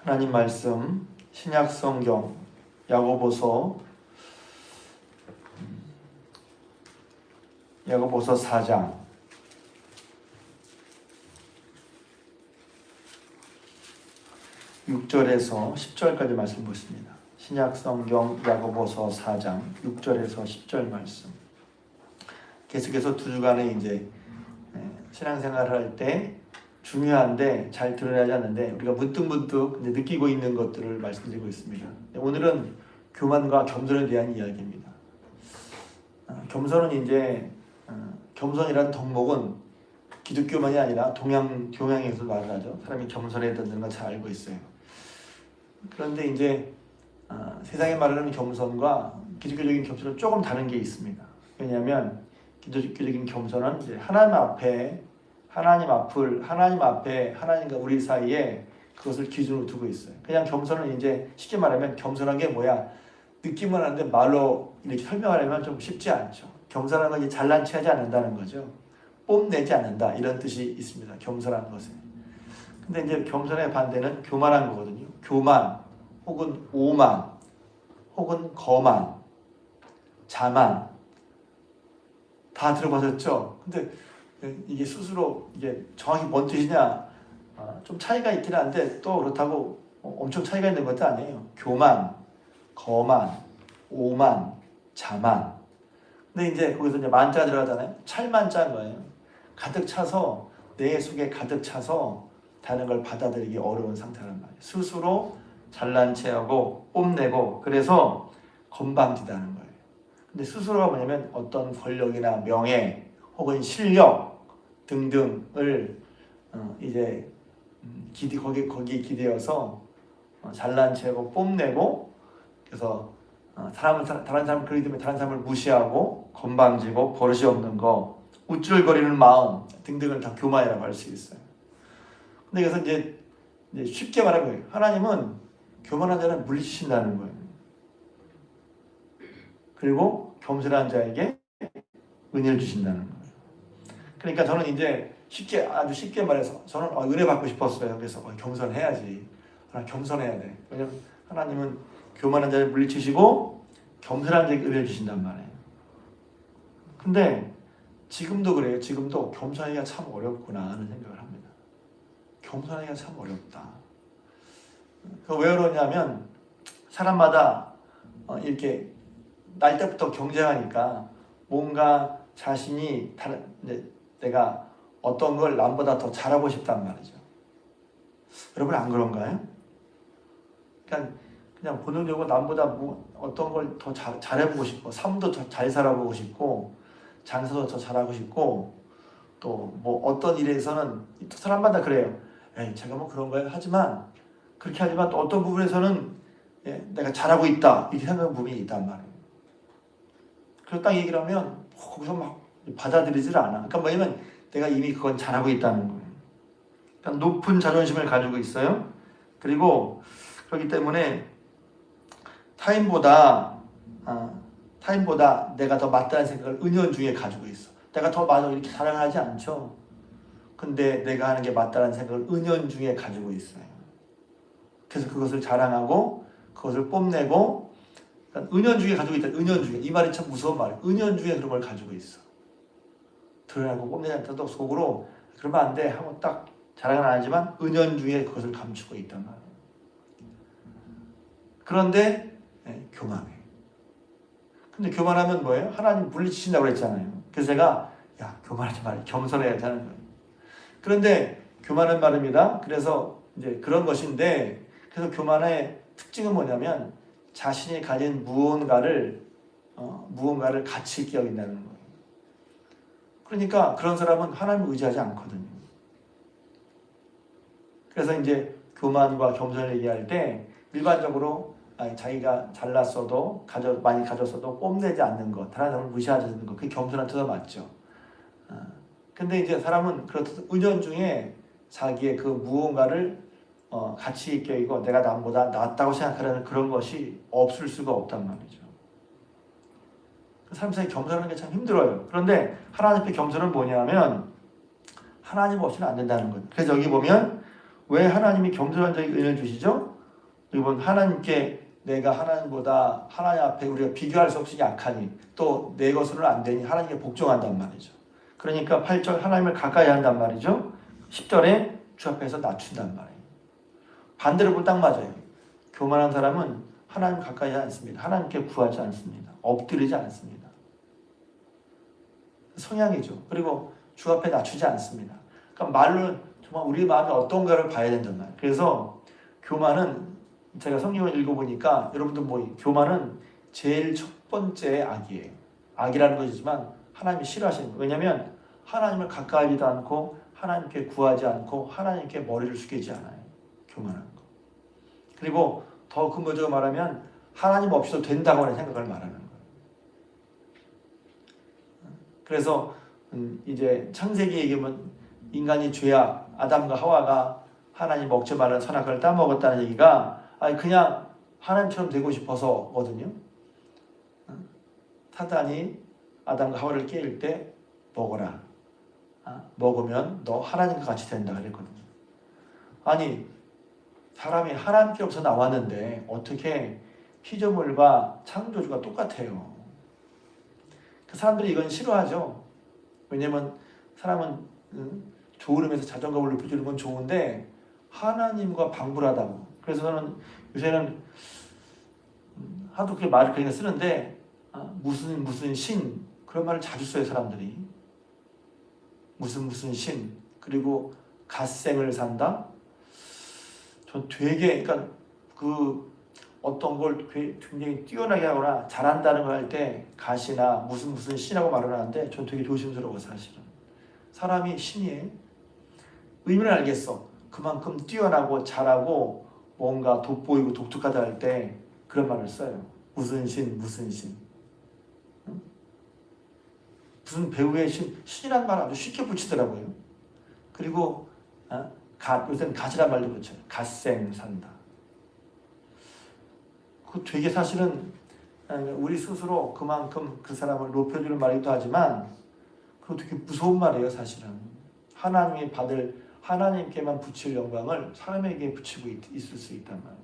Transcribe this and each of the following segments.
하나님 말씀 신약 성경 야고보서 4장 6절에서 10절까지 말씀 보십니다. 신약 성경 야고보서 4장 6절에서 10절 말씀. 계속해서 두 주간에 이제 신앙생활을 할 때 중요한데 잘 드러나지 않는데 우리가 문득문득 느끼고 있는 것들을 말씀드리고 있습니다. 오늘은 교만과 겸손에 대한 이야기입니다. 겸손은 이제 겸손이라는 덕목은 기독교만이 아니라 동양에서 말을 하죠. 사람이 겸손해야 된다는 걸 잘 알고 있어요. 그런데 이제 세상에 말하는 겸손과 기독교적인 겸손은 조금 다른 게 있습니다. 왜냐하면 기독교적인 겸손은 이제 하나님 앞에 하나님과 우리 사이에 그것을 기준으로 두고 있어요. 그냥 겸손은 이제 쉽게 말하면 겸손한 게 뭐야? 느낌은 하는데 말로 이렇게 설명하려면 좀 쉽지 않죠. 겸손한 건 잘난 체하지 않는다는 거죠. 뽐내지 않는다 이런 뜻이 있습니다. 겸손한 것에. 근데 이제 겸손의 반대는 교만한 거거든요. 교만 혹은 오만 혹은 거만 자만 다 들어보셨죠? 근데 이게 스스로 이게 정확히 뭔 뜻이냐 좀 차이가 있긴 한데 또 그렇다고 엄청 차이가 있는 것도 아니에요. 교만, 거만, 오만, 자만. 근데 이제 거기서 이제 만자 들어가잖아요. 찰만자인 거예요. 가득 차서 내 속에 가득 차서 다른 걸 받아들이기 어려운 상태란 말이에요. 스스로 잘난 체하고 뽐내고 그래서 건방지다는 거예요. 근데 스스로가 뭐냐면 어떤 권력이나 명예 혹은 실력 등등을 이제 거기에 기대어서 잘난 체하고 뽐내고 그래서 다른 사람 그러기 때문에 다른 사람을 무시하고 건방지고 버릇이 없는 거 우쭐거리는 마음 등등을 다 교만이라고 할 수 있어요. 근데 그래서 이제 쉽게 말하면 하나님은 교만한 자는 물리치신다는 거예요. 그리고 겸손한 자에게 은혜를 주신다는 거예요. 그러니까 저는 이제 아주 쉽게 말해서 저는 은혜 받고 싶었어요. 그래서 겸손해야지. 겸손해야 돼. 왜냐면 하나님은 교만한 자를 물리치시고 겸손한 자에게 은혜를 주신단 말이에요. 근데 지금도 그래요. 지금도 겸손하기가 참 어렵구나 하는 생각을 합니다. 겸손하기가 참 어렵다. 왜 그러냐면 사람마다 이렇게 날 때부터 경쟁하니까 뭔가 자신이 내가 어떤 걸 남보다 더 잘하고 싶단 말이죠. 여러분 안 그런가요? 그냥 본능적으로 남보다 어떤 걸 더 잘해보고 싶고 삶도 더 잘 살아보고 싶고 장사도 더 잘하고 싶고 또 뭐 어떤 일에서는 또 사람마다 그래요. 제가 뭐 그런 거예요. 그렇게 하지만 또 어떤 부분에서는 내가 잘하고 있다 이렇게 생각하는 부분이 있단 말이에요. 그래서 딱 얘기를 하면 거기서 막 받아들이질 않아. 그러니까 뭐냐면 내가 이미 그건 잘하고 있다는 거예요. 그러니까 높은 자존심을 가지고 있어요. 그리고 그렇기 때문에 타인보다 내가 더 맞다는 생각을 은연중에 가지고 있어. 내가 더 맞아 이렇게 자랑하지 않죠. 근데 내가 하는 게 맞다는 생각을 은연중에 가지고 있어요. 그래서 그것을 자랑하고 그것을 뽐내고 그러니까 은연중에 가지고 있다. 은연중에. 이 말이 참 무서운 말이에요. 은연중에 그런 걸 가지고 있어. 드러나고 뽐내지 않더라도 속으로 그러면 안 돼 하고 딱 자랑은 안 하지만 은연중에 그것을 감추고 있단 말이에요. 그런데 교만해. 근데 교만하면 뭐예요? 하나님 물리치신다고 그랬잖아요. 그래서 제가 교만하지 말고 겸손해야 하는 거예요. 그런데 교만은 말입니다. 그래서 이제 그런 것인데 그래서 교만의 특징은 뭐냐면 자신이 가진 무언가를 가치 있게 여긴다는 거예요. 그러니까 그런 사람은 하나님을 의지하지 않거든요. 그래서 이제 교만과 겸손을 얘기할 때 일반적으로 자기가 잘났어도 많이 가졌어도 뽐내지 않는 것, 다른 사람을 무시하지 않는 것, 그게 겸손한 뜻도 맞죠. 근데 이제 사람은 그렇듯 은연중에 자기의 그 무언가를 가치 있게 여기고 내가 남보다 낫다고 생각하는 그런 것이 없을 수가 없단 말이죠. 삶 속에 겸손하는 게 참 힘들어요. 그런데 하나님 앞에 겸손은 뭐냐면 하나님 없이는 안 된다는 거예요. 그래서 여기 보면 왜 하나님이 겸손한 자에게 은혜를 주시죠? 이번 하나님께 내가 하나님보다 하나님 앞에 우리가 비교할 수 없이 약하니 또 내 것으로는 안 되니 하나님께 복종한단 말이죠. 그러니까 8절 하나님을 가까이 한단 말이죠. 10절에 주 앞에서 낮춘단 말이에요. 반대로 보면 딱 맞아요. 교만한 사람은 하나님 가까이 하지 않습니다. 하나님께 구하지 않습니다. 엎드리지 않습니다. 성향이죠. 그리고 주 앞에 낮추지 않습니다. 그러니까 말로 정말 우리 마음이 어떤가를 봐야 된단 말이에요. 그래서 교만은 제가 성경을 읽어보니까 여러분들 교만은 제일 첫 번째 악이에요. 악이라는 것이지만 하나님이 싫어하시는 거예요. 왜냐하면 하나님을 가까이 하지도 않고 하나님께 구하지 않고 하나님께 머리를 숙이지 않아요. 교만한 거. 그리고 더 근본적으로 말하면 하나님 없이도 된다고 하는 생각을 말하는 거예요. 그래서 이제 창세기에 얘기하면 인간이 죄악, 아담과 하와가 하나님 먹지 말라는 선악과를 따먹었다는 얘기가 그냥 하나님처럼 되고 싶어서거든요. 사단이 아담과 하와를 깨일 때 먹어라. 먹으면 너 하나님과 같이 된다 그랬거든요. 아니 사람이 하나님께로부터 나왔는데 어떻게 피조물과 창조주가 똑같아요. 그 사람들이 이건 싫어하죠. 왜냐면 사람은 좋은 의미에서 자존감을 높여주는 건 좋은데 하나님과 방불하다고. 그래서 저는 요새는 하도 그 말을 그냥 쓰는데 무슨 신 그런 말을 자주 써요 사람들이. 무슨 신 그리고 갓생을 산다. 전 되게 그러니까 그 어떤 걸 굉장히 뛰어나게 하거나 잘한다는 걸 할 때 갓이나 무슨 신이라고 말을 하는데 전 되게 조심스러워 사실은. 사람이 신이에요. 의미를 알겠어. 그만큼 뛰어나고 잘하고 뭔가 돋보이고 독특하다 할 때 그런 말을 써요. 무슨 신. 응? 무슨 배우의 신이라는 말 아주 쉽게 붙이더라고요. 그리고 요새는 갓이란 말도 붙여요. 갓생 산다. 그 되게 사실은 우리 스스로 그만큼 그 사람을 높여주는 말이기도 하지만 그거 되게 무서운 말이에요 사실은. 하나님이 받을 하나님께만 붙일 영광을 사람에게 붙이고 있을 수 있단 말이에요.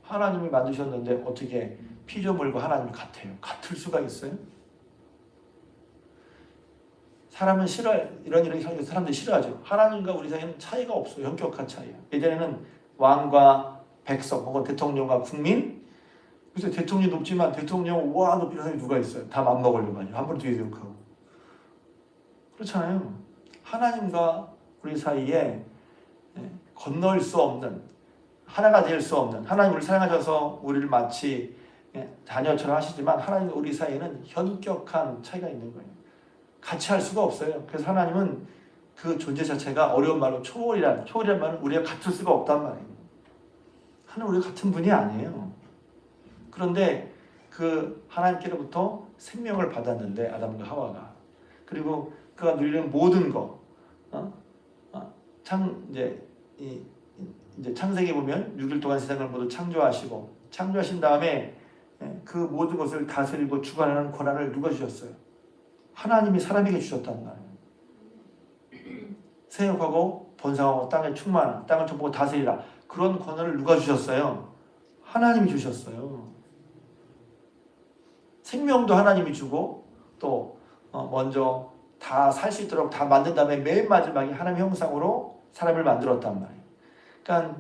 하나님이 만드셨는데 어떻게 피조물과 하나님이 같아요? 같을 수가 있어요? 사람은 싫어요. 이런 사람들이 싫어하죠. 하나님과 우리 사이에는 차이가 없어요. 현격한 차이야. 예전에는 왕과 백성 혹은 대통령과 국민. 그래서 대통령이 높지만 대통령 높이는 사람이 누가 있어요? 다 맘먹으려고 하죠. 한 번 뒤에서 욕하고. 그렇잖아요. 하나님과 우리 사이에 건널 수 없는, 하나가 될 수 없는, 하나님 우리를 사랑하셔서 우리를 마치 자녀처럼 하시지만 하나님과 우리 사이에는 현격한 차이가 있는 거예요. 같이 할 수가 없어요. 그래서 하나님은 그 존재 자체가 어려운 말로 초월이란 말은 우리가 같을 수가 없단 말이에요. 하나님 우리가 같은 분이 아니에요. 그런데 그 하나님께로부터 생명을 받았는데 아담과 하와가, 그리고 그가 누리는 모든 것, 이제 창세기 보면 6일 동안 세상을 모두 창조하신 다음에 그 모든 것을 다스리고 주관하는 권한을 누가 주셨어요? 하나님이 사람에게 주셨단 말이에요. 생육하고 번성하고 땅에 충만한, 땅을 덮고 다스리라. 그런 권한을 누가 주셨어요? 하나님이 주셨어요. 생명도 하나님이 주고 또 먼저 다 살 수 있도록 다 만든 다음에 맨 마지막에 하나님의 형상으로 사람을 만들었단 말이에요. 그러니까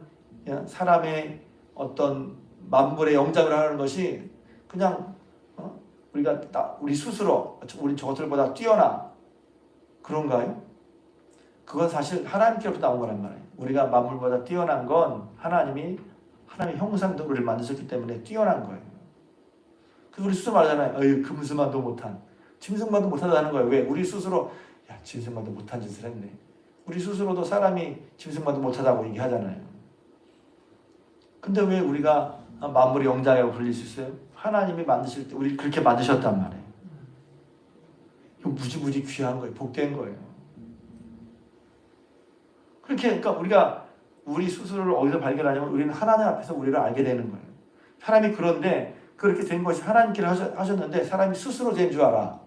사람의 어떤 만물의 영장을 하는 것이 그냥 우리 스스로 우리 저것들보다 뛰어나 그런가요? 그건 사실 하나님께로부터 나온 거란 말이에요. 우리가 만물보다 뛰어난 건 하나님의 형상대로 우리를 만드셨기 때문에 뛰어난 거예요. 그래서 우리 스스로 말하잖아요. 금수만도 못한, 짐승만도 못하다는 거예요. 왜? 우리 스스로 짐승만도 못한 짓을 했네. 우리 스스로도 사람이 짐승만도 못하다고 얘기하잖아요. 근데 왜 우리가 만물의 영장이라고 불릴 수 있어요? 하나님이 만드실 때 우리 그렇게 만드셨단 말이에요. 이거 무지무지 귀한 거예요. 복된 거예요. 그러니까 우리가 우리 스스로를 어디서 발견하냐면 우리는 하나님 앞에서 우리를 알게 되는 거예요. 사람이 그런데 그렇게 된 것이 하나님께서 하셨는데 사람이 스스로 된 줄 알아.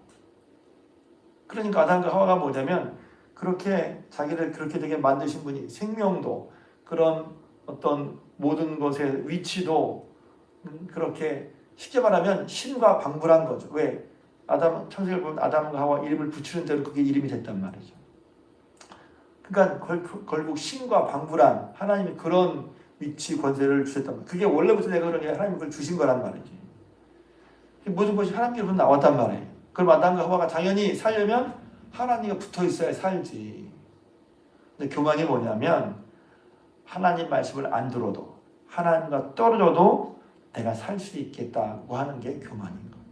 그러니까 아담과 하와가 뭐냐면 그렇게 자기를 그렇게 되게 만드신 분이 생명도 그런 어떤 모든 것의 위치도 그렇게 쉽게 말하면 신과 방불한 거죠. 왜? 창세기를 보면 아담과 하와 이름을 붙이는 대로 그게 이름이 됐단 말이죠. 그러니까 결국 신과 방불한 하나님이 그런 위치 권세를 주셨단 말이에요. 그게 원래부터 내가 그런 게 하나님이 그걸 주신 거란 말이지. 모든 것이 하나님께로부터 나왔단 말이에요. 그럼 아담과 하와가 당연히 살려면 하나님과 붙어 있어야 살지. 근데 교만이 뭐냐면 하나님 말씀을 안 들어도 하나님과 떨어져도 내가 살 수 있겠다고 하는 게 교만인 거예요.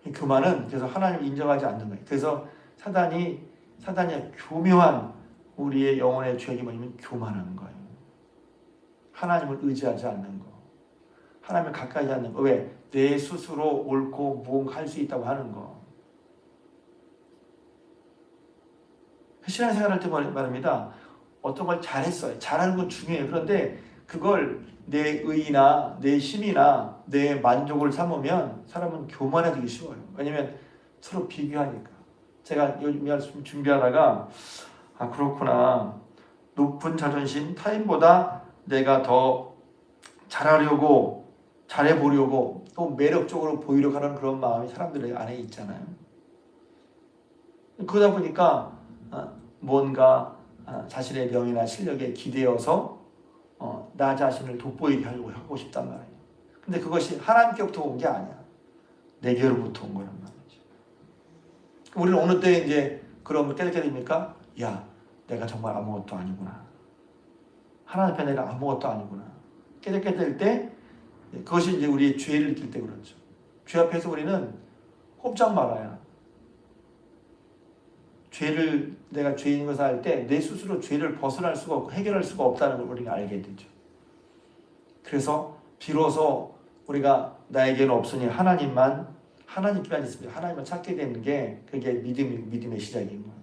이 교만은 그래서 하나님을 인정하지 않는 거예요. 그래서 사단이 교묘한 우리의 영혼의 죄악이 뭐냐면 교만한 거예요. 하나님을 의지하지 않는 거. 하나님을 가까이 하지 않는 거. 왜? 내 스스로 옳고 무언가 할 수 있다고 하는 거. 신앙생활 할 때 말입니다. 어떤 걸 잘했어요. 잘하는 건 중요해요. 그런데 그걸 내 의나 내 힘이나 내 만족을 삼으면 사람은 교만해지기 쉬워요. 왜냐면 서로 비교하니까. 제가 요즘 말씀 준비하다가 그렇구나. 높은 자존심, 타인보다 내가 더 잘하려고 잘해보려고 또 매력적으로 보이려고 하는 그런 마음이 사람들의 안에 있잖아요. 그러다 보니까 뭔가 자신의 명예나 실력에 기대어서 나 자신을 돋보이게 하려고 하고 싶단 말이에요. 근데 그것이 하나님께부터 온 게 아니야. 내게로부터 온 거란 말이죠. 우리는 어느 때 이제 그런 걸 깨닫게 됩니까? 야, 내가 정말 아무것도 아니구나. 하나님 앞에 내가 아무것도 아니구나. 깨닫게 될 때 그것이 이제 우리의 죄를 느낄 때 그렇죠. 죄 앞에서 우리는 꼼짝 말아야. 죄를 내가 죄인 것을 알 때 내 스스로 죄를 벗어날 수가 없고 해결할 수가 없다는 걸 우리가 알게 되죠. 그래서 비로소 우리가 나에게는 없으니 하나님께만 있습니다. 하나님을 찾게 되는 게 그게 믿음의 시작인 거예요.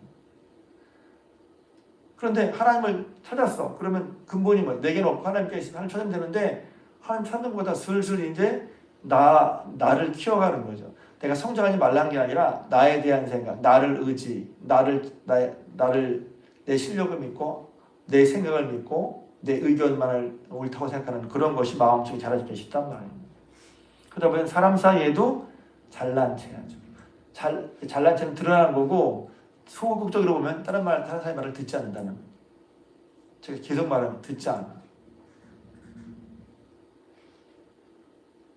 그런데 하나님을 찾았어. 그러면 근본이 뭐예요? 내게는 없고 하나님께 있으면 하나님 찾으면 되는데 하나님 찾는 것보다 슬슬 이제 나를 키워가는 거죠. 내가 성장하지 말라는 게 아니라 나에 대한 생각, 나를 의지, 나를 내 실력을 믿고 내 생각을 믿고 내 의견만을 옳다고 생각하는 그런 것이 마음속에 자라지기 쉽단 말이에요. 그러다 보면 사람 사이에도 잘난 체하죠. 잘난 체는 드러나는 거고 소극적으로 보면 다른 사람의 말을 듣지 않는다는 거예요. 제가 계속 말하면 듣지 않아.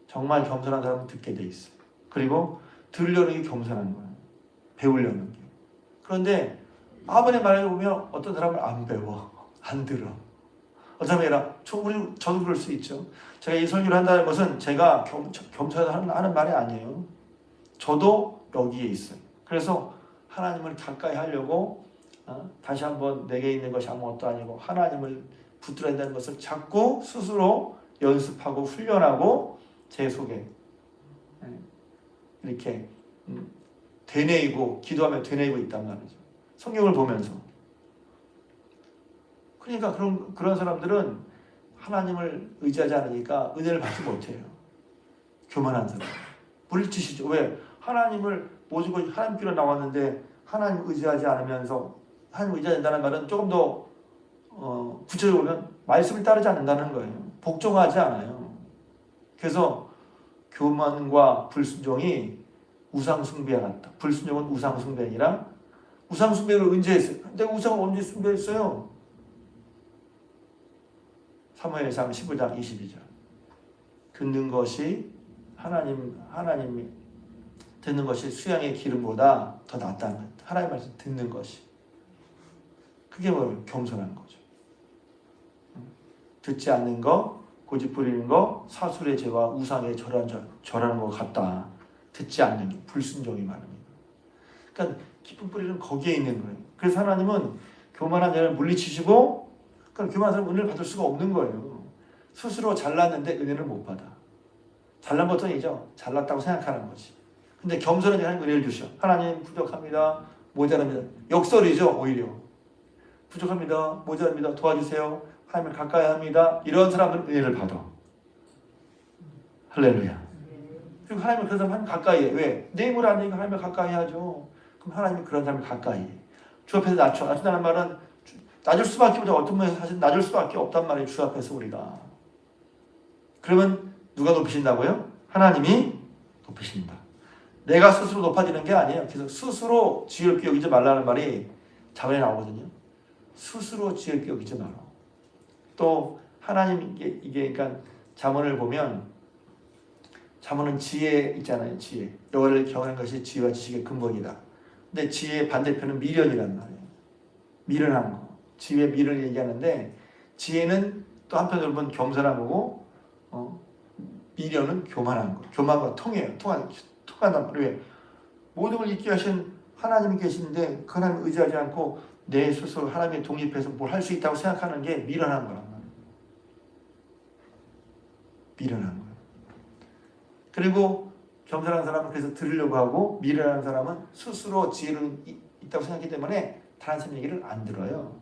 정말 겸손한 사람은 듣게 돼 있어요. 그리고 들으려는 게 겸손한 거예요. 배우려는 게. 그런데 아버지의 말을 보면 어떤 사람은 안 배워. 안 들어. 어떤 사람이 아니라 저도 그럴 수 있죠. 제가 이 설교를 한다는 것은 제가 겸손해서 하는 말이 아니에요. 저도 여기에 있어요. 그래서 하나님을 가까이 하려고 다시 한번 내게 있는 것이 아무것도 아니고 하나님을 붙들어야 된다는 것을 자꾸 스스로 연습하고 훈련하고 제 속에 이렇게 되뇌이고 기도하며 되뇌이고 있단 말이죠. 성경을 보면서. 그러니까 그런 사람들은 하나님을 의지하지 않으니까 은혜를 받지 못해요. 교만한 사람. 물리치시죠. 왜? 하나님을 모시고 하나님께로 나왔는데 하나님 의지하지 않으면서 하나님 의지한다는 말은 조금 더 구체적으로 보면 말씀을 따르지 않는다는 거예요. 복종하지 않아요. 그래서 교만과 불순종이 우상숭배와 같다. 불순종은 우상숭배 아니라 우상숭배를 언제 했어요? 내가 우상을 언제 숭배했어요? 사무엘상 15장 22절. 듣는 것이 하나님이 듣는 것이 수양의 기름보다 더 낫다는 거예요. 하나님 말씀 듣는 것이. 그게 뭐예요? 겸손한 거죠. 듣지 않는 거, 고집 부리는 거, 사술의 죄와 우상의 절하는 것 같다. 듣지 않는 게 불순종이 말입니다. 그러니까 깊은 뿌리는 거기에 있는 거예요. 그래서 하나님은 교만한 자를 물리치시고, 그러니까 교만한 사람은 은혜를 받을 수가 없는 거예요. 스스로 잘났는데 은혜를 못 받아. 잘난 것도 아니죠. 잘났다고 생각하는 거지. 근데 겸손한 자는 은혜를 주셔. 하나님 부족합니다. 모자랍니다. 역설이죠. 오히려. 부족합니다. 모자랍니다. 도와주세요. 하나님을 가까이 합니다. 이런 사람들은 은혜를 받아. 할렐루야. 그리고 하나님을 그런 사람 하나님 가까이 해. 왜? 내 힘으로 안 되니까 하나님을 가까이 하죠. 그럼 하나님이 그런 사람을 가까이 해. 주 앞에서 낮춘다는 말은 낮을 수밖에 없죠. 어떤 면에서 사실 낮을 수밖에 없단 말이에요. 주 앞에서 우리가. 그러면 누가 높이신다고요? 하나님이 높이신다. 내가 스스로 높아지는 게 아니에요. 그래서 스스로 지혜롭게 여기지 말라는 말이 자문에 나오거든요. 스스로 지혜롭게 여기지 마라. 또 하나님 이게 그러니까 자문을 보면 자문은 지혜 있잖아요. 지혜. 여호와를 경외하는 것이 지혜와 지식의 근본이다. 근데 지혜의 반대편은 미련이란 말이에요. 미련한 거. 지혜 미련을 얘기하는데 지혜는 또 한편으로 보면 겸손한 거고 미련은 교만한 거. 교만과 통해요. 통한단 말이에요. 모든 걸 있게 하신 하나님이 계신데 그 하나님을 의지하지 않고 내 스스로 하나님의 독립해서 뭘 할 수 있다고 생각하는 게 미련한 거란 말이에요. 미련한 거예요. 그리고 겸손한 사람은 그래서 들으려고 하고 미련한 사람은 스스로 지혜로 있다고 생각하기 때문에 다른 사람 얘기를 안 들어요.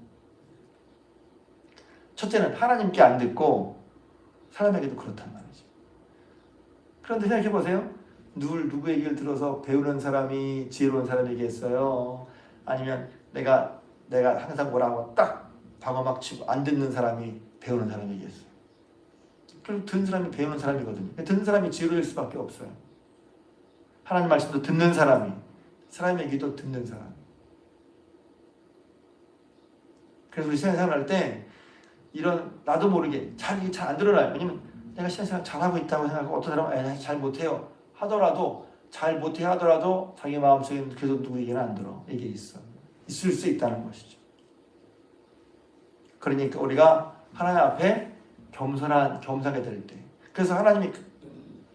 첫째는 하나님께 안 듣고 사람에게도 그렇단 말이죠. 그런데 생각해 보세요. 누구 얘기를 들어서 배우는 사람이 지혜로운 사람이겠어요? 아니면 내가 항상 뭐라고 딱 방어막 치고 안 듣는 사람이 배우는 사람이겠어요? 그럼 듣는 사람이 배우는 사람이거든요. 듣는 사람이 지혜로울 수밖에 없어요. 하나님 말씀도 듣는 사람이, 사람의 얘기도 듣는 사람. 그래서 우리 신앙생활 할 때 이런 나도 모르게 잘 안 드러나요. 왜냐면 내가 신앙생활 잘하고 있다고 생각하고 어떤 사람은 잘 못해요 하더라도 잘 못해 하더라도 자기 마음속에 계속 누구 얘기는 안 들어. 이게 있을 수 있다는 것이죠. 그러니까 우리가 하나님 앞에 겸손하게 될 때, 그래서 하나님이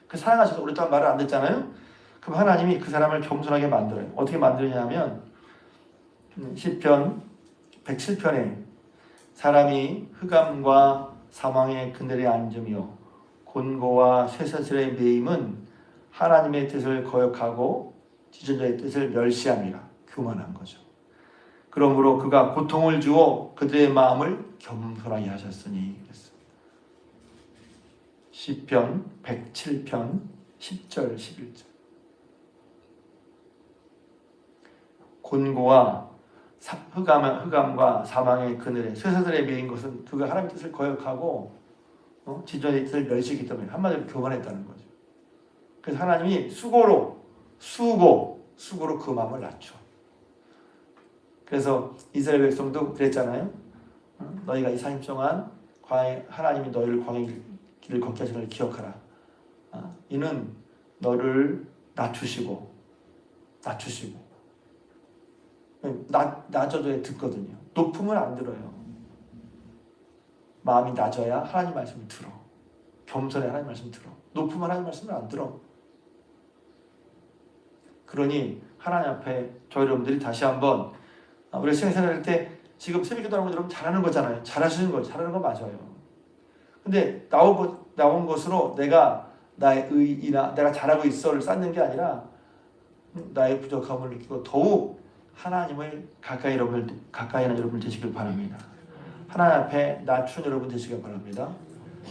그 사랑하셔서 우리 또한 말을 안 듣잖아요. 그럼 하나님이 그 사람을 겸손하게 만들어요. 어떻게 만드냐면 시편 107편에 사람이 흑암과 사망의 그늘에 앉으며 곤고와 쇠사슬의 매임은 하나님의 뜻을 거역하고 지존자의 뜻을 멸시함이라. 교만한 거죠. 그러므로 그가 고통을 주어 그들의 마음을 겸손하게 하셨으니 그랬습니다. 시편 107편 10절 11절. 곤고와 흑암과 사망의 그늘에 쇠사슬에 매인 것은 그가 하나님의 뜻을 거역하고 지존자의 뜻을 멸시했기 때문에 한마디로 교만했다는 거죠. 그래서 하나님이 수고로 그 마음을 낮춰. 그래서 이스라엘 백성도 그랬잖아요. 너희가 이 40년 동안 하나님이 너희를 광야의 길을 걷게 하신 걸 기억하라. 이는 너를 낮추시고 낮아져야 듣거든요. 높으면 안 들어요. 마음이 낮아야 하나님 말씀을 들어. 겸손해 하나님 말씀을 들어. 높으면 하나님 말씀을 안 들어. 그러니 하나님 앞에 저희 여러분들이 다시 한번 우리 신앙생활 할 때 지금 새벽기도하는 거 여러분 잘하는 거잖아요. 잘하시는 거 잘하는 거 맞아요. 근데 나온 것으로 내가 나의 의의나 내가 잘하고 있어를 쌓는 게 아니라 나의 부족함을 느끼고 더욱 하나님을 가까이 하는 여러분 되시길 바랍니다. 하나님 앞에 낮춘 여러분 되시길 바랍니다.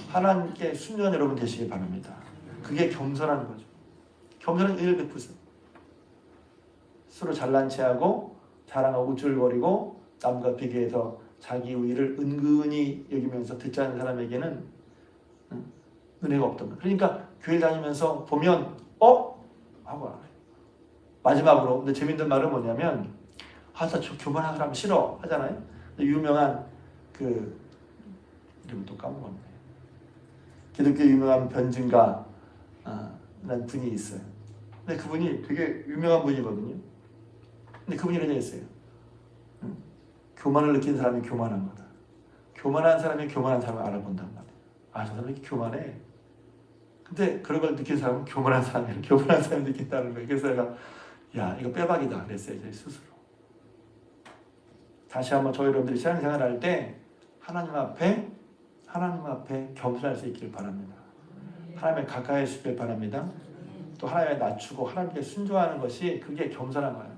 하나님께 순종한 여러분 되시길 바랍니다. 그게 겸손한 거죠. 겸손은 의를 베푸세요. 서로 잘난 체하고 자랑하고 우쭐거리고 남과 비교해서 자기 우위를 은근히 여기면서 듣지 않는 사람에게는 은혜가 없던 거예요. 그러니까 교회 다니면서 보면 하고 알아요. 마지막으로 근데 재밌는 말은 뭐냐면 나 저 교만한 사람 싫어 하잖아요. 유명한 이름을 또 까먹었네. 기독교 유명한 변증가 라는 분이 있어요. 근데 그분이 되게 유명한 분이거든요. 근데 그분이 이런 얘기 했어요. 교만을 느낀 사람이 교만한 거다. 교만한 사람이 교만한 사람을 알아본단 말이에요. 저 사람이 교만해. 근데 그런 걸 느낀 사람은 교만한 사람이 느낀다는 거예요. 그래서 내가 이거 빼박이다 그랬어요. 제 스스로. 다시 한번 저희 여러분들이 신앙생활 할 때 하나님 앞에 겸손할 수 있길 바랍니다. 하나님에 가까이 하시길 바랍니다. 또 하나님에 낮추고 하나님께 순종하는 것이 그게 겸손한 거예요.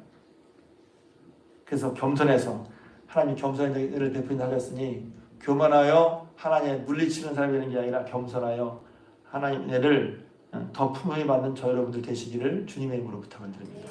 그래서 겸손해서 하나님이 겸손의 은혜를 베푼다 하셨으니 교만하여 하나님의 물리치는 사람이 되는 게 아니라 겸손하여 하나님 은혜를 더 풍성히 받는 저 여러분들 되시기를 주님의 이름으로 부탁을 드립니다.